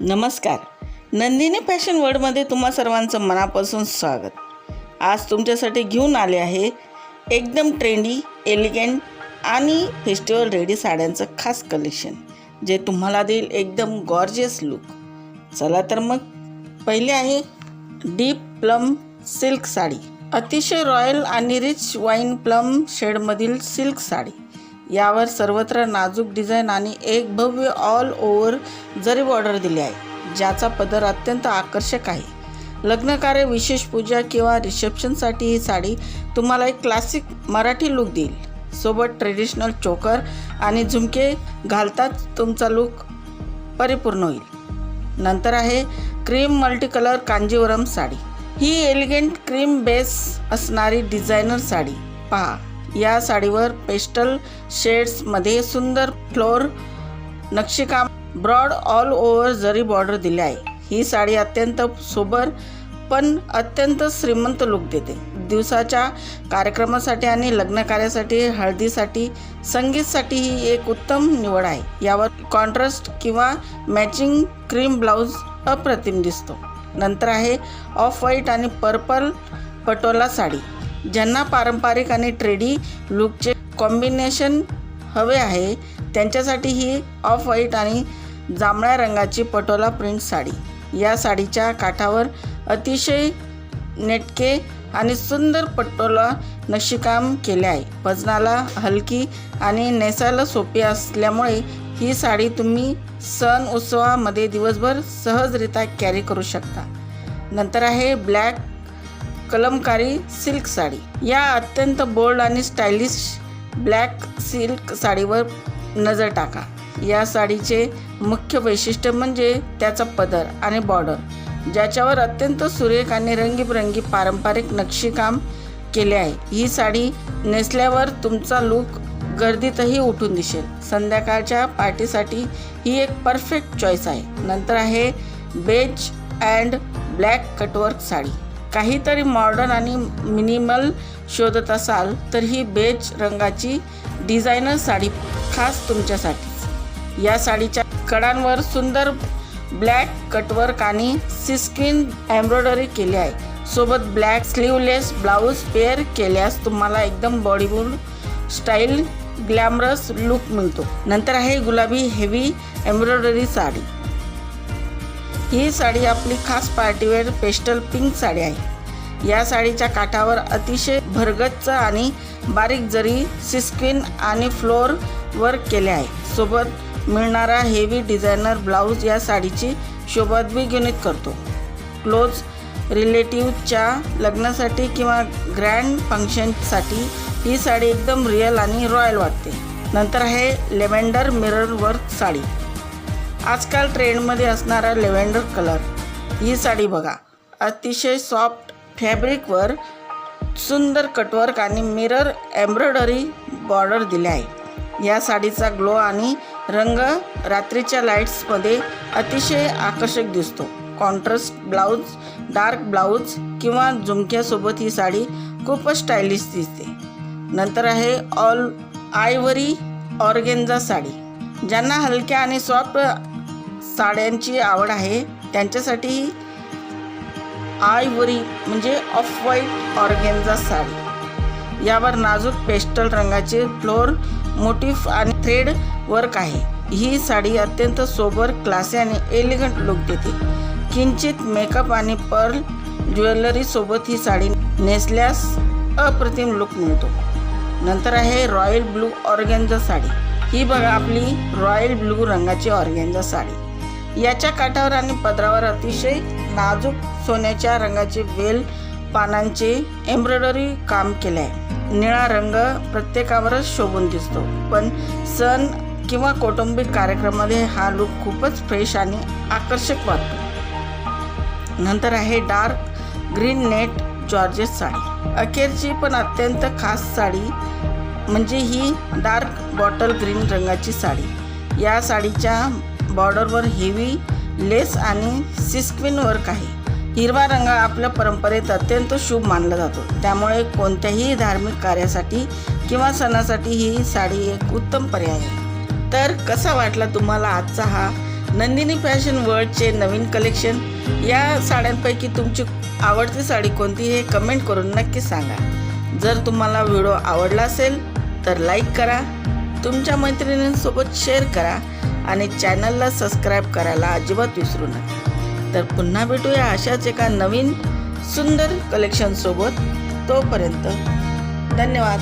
नमस्कार. नंदिनी फॅशन वर्ल्डमध्ये तुम्हा सर्वांचं मनापासून स्वागत. आज तुमच्यासाठी घेऊन आले आहे एकदम ट्रेंडी, एलिगंट आणि फेस्टिवल रेडी साड्यांचं खास कलेक्शन, जे तुम्हाला देईल एकदम गॉर्जियस लुक. चला तर मग, पहिले आहे डीप प्लम सिल्क साडी. अतिशय रॉयल आणि रिच वाईन प्लम शेडमधील सिल्क साडी. यावर सर्वत्र नाजूक डिझाईन आणि एक भव्य ऑल ओव्हर जरी बॉर्डर दिली आहे, ज्याचा पदर अत्यंत आकर्षक आहे. लग्नकार्य, विशेष पूजा किंवा रिसेप्शनसाठी ही साडी तुम्हाला एक क्लासिक मराठी लुक देईल. सोबत ट्रेडिशनल चोकर आणि झुमके घालताच तुमचा लुक परिपूर्ण होईल. नंतर आहे cream multi colour Kanjivaram sari. ही एलिगंट क्रीम बेस असणारी डिझायनर साडी. पहा, या साडीवर पेस्टल शेड्समध्ये सुंदर फ्लोर नक्षीकाम, broad all over zari border दिले आहे. ही साडी अत्यंत सोबर पण अत्यंत श्रीमंत लुक देते. दिवसाच्या कार्यक्रमासाठी आणि लग्नकार्यासाठी, हळदीसाठी, संगीतसाठी ही एक उत्तम निवड आहे. यावर कॉन्ट्रास्ट किंवा मॅचिंग क्रीम ब्लाऊज अप्रतिम दिसतो. नंतर आहे ऑफ व्हाईट आणि पर्पल पटोला साडी. ज्यांना पारंपरिक आणि ट्रेडी लुकचे कॉम्बिनेशन हवे आहे, त्यांच्यासाठी ही ऑफ व्हाईट आणि जांभळ्या रंगाची पटोला प्रिंट साडी. या साडीच्या काठावर अतिशय नेटके आणि सुंदर पटोला नक्षीकाम केले आहे. वजनाला हलकी आणि नेसायला सोपी असल्यामुळे ही साडी तुम्ही सण उत्सवामध्ये दिवसभर सहजरित्या कॅरी करू शकता. नंतर आहे ब्लॅक कलमकारी सिल्क साडी. या अत्यंत बोल्ड आणि स्टायलिश ब्लॅक सिल्क साडीवर नजर टाका. या साडीचे मुख्य वैशिष्ट्य म्हणजे त्याचा पदर आणि बॉर्डर, ज्याच्यावर अत्यंत सुरेख आणि रंगीबेरंगी पारंपरिक नक्षीकाम केले आहे. ही साडी नेसल्यावर तुमचा लुक गर्दीतही उठून दिसेल. संध्याकाळच्या पार्टीसाठी ही एक परफेक्ट चॉईस आहे. नंतर आहे beige and black cutwork sari. काहीतरी मॉडर्न आणि मिनिमल शोधत असाल तर ही बेज रंगाची डिझायनर साडी खास तुमच्यासाठी. या साडीच्या कडांवर सुंदर ब्लॅक कटवर्क आणि सिस्क्वीन एम्ब्रॉयडरी केली आहे. सोबत ब्लॅक स्लीवलेस ब्लाऊज पेअर केल्यास तुम्हाला एकदम बॉलिवूड स्टाईल ग्लॅमरस लुक मिळतो. नंतर आहे गुलाबी हेवी एम्ब्रॉयडरी साडी. ही साडी आपली खास पार्टीवेअर पेस्टल पिंक साडी आहे. या साडीच्या काठावर अतिशय भरगच्च आणि बारीक जरी सिस्क्वीन आणि फ्लोर वर्क केले आहे. सोबत मिळणारा हेवी डिझायनर ब्लाऊज या साडीची शोभा द्विगुणित करतो. क्लोज रिलेटिव्हच्या लग्नासाठी किंवा ग्रँड फंक्शनसाठी ही साडी एकदम रिअल आणि रॉयल वाटते. नंतर आहे लेव्हेंडर मिरर वर्क साडी. आजकाल ट्रेंडमध्ये असणारा लेव्हेंडर कलर. ही साडी बघा, अतिशय सॉफ्ट फॅब्रिकवर सुंदर कटवर्क आणि मिरर एम्ब्रॉयडरी बॉर्डर दिले आहे. या साडीचा ग्लो आणि रंग रात्रीच्या लाईट्समध्ये अतिशय आकर्षक दिसतो. कॉन्ट्रास्ट ब्लाऊज, डार्क ब्लाऊज किंवा झुमक्यासोबत ही साडी खूपच स्टायलिश दिसते. नंतर आहे ऑल आयव्हरी ऑर्गेन्झा साडी. ज्यांना हलक्या आणि सॉफ्ट साड्यांची आवड आहे, त्यांच्यासाठी आयव्हरी म्हणजे ऑफ व्हाईट ऑर्गेन्झा साडी. यावर नाजूक पेस्टल रंगाचे फ्लोर मोटिफ आणि थ्रेड वर्क आहे. ही साडी अत्यंत सोबर, क्लासी आणि एलिगंट लुक देते. किंचित मेकअप आणि पर्ल ज्वेलरी सोबत ही साडी नेसल्यास अप्रतिम लुक मिळतो. नंतर आहे रॉयल ब्लू ऑर्गेन्झा साडी. ही बघा, आपली रॉयल ब्लू रंगाची ऑर्गेन्झा साडी. याच्या काठावर आणि पदरावर अतिशय नाजूक सोन्याच्या रंगाचे वेल पानांचे एम्ब्रॉयडरी काम केले आहे. निळा रंग प्रत्येकावरच शोभून दिसतो, पण सण किंवा कौटुंबिक कार्यक्रमामध्ये हा लुक खूपच फ्रेश आणि आकर्षक वाटतो. नंतर आहे dark green net georgette sari. अखेरची पण अत्यंत खास साडी म्हणजे ही डार्क बॉटल ग्रीन रंगाची साडी. या साडीच्या बॉर्डरवर हेवी लेस आणि सिस्क्वीन वर्क आहे. हिरवा रंग आपल्या परंपरेत अत्यंत शुभ मानला जातो, त्यामुळे कोणत्याही धार्मिक कार्यासाठी किंवा सणासाठी ही साडी एक उत्तम पर्याय आहे. तर कसा वाटला तुम्हाला आजचा हा नंदिनी फॅशन वर्ल्डचे नवीन कलेक्शन या साड्यांपैकी तुमची आवडती साडी कोणती हे कमेंट करून नक्की सांगा. जर तुम्हाला व्हिडिओ आवडला असेल तर लाईक करा, तुमच्या मैत्रिणींसोबत शेअर करा आणि चॅनलला सबस्क्राईब करायला अजिबात विसरू नका. तर पुन्हा भेटूया अशाच एका नवीन सुंदर कलेक्शनसोबत. तोपर्यंत धन्यवाद.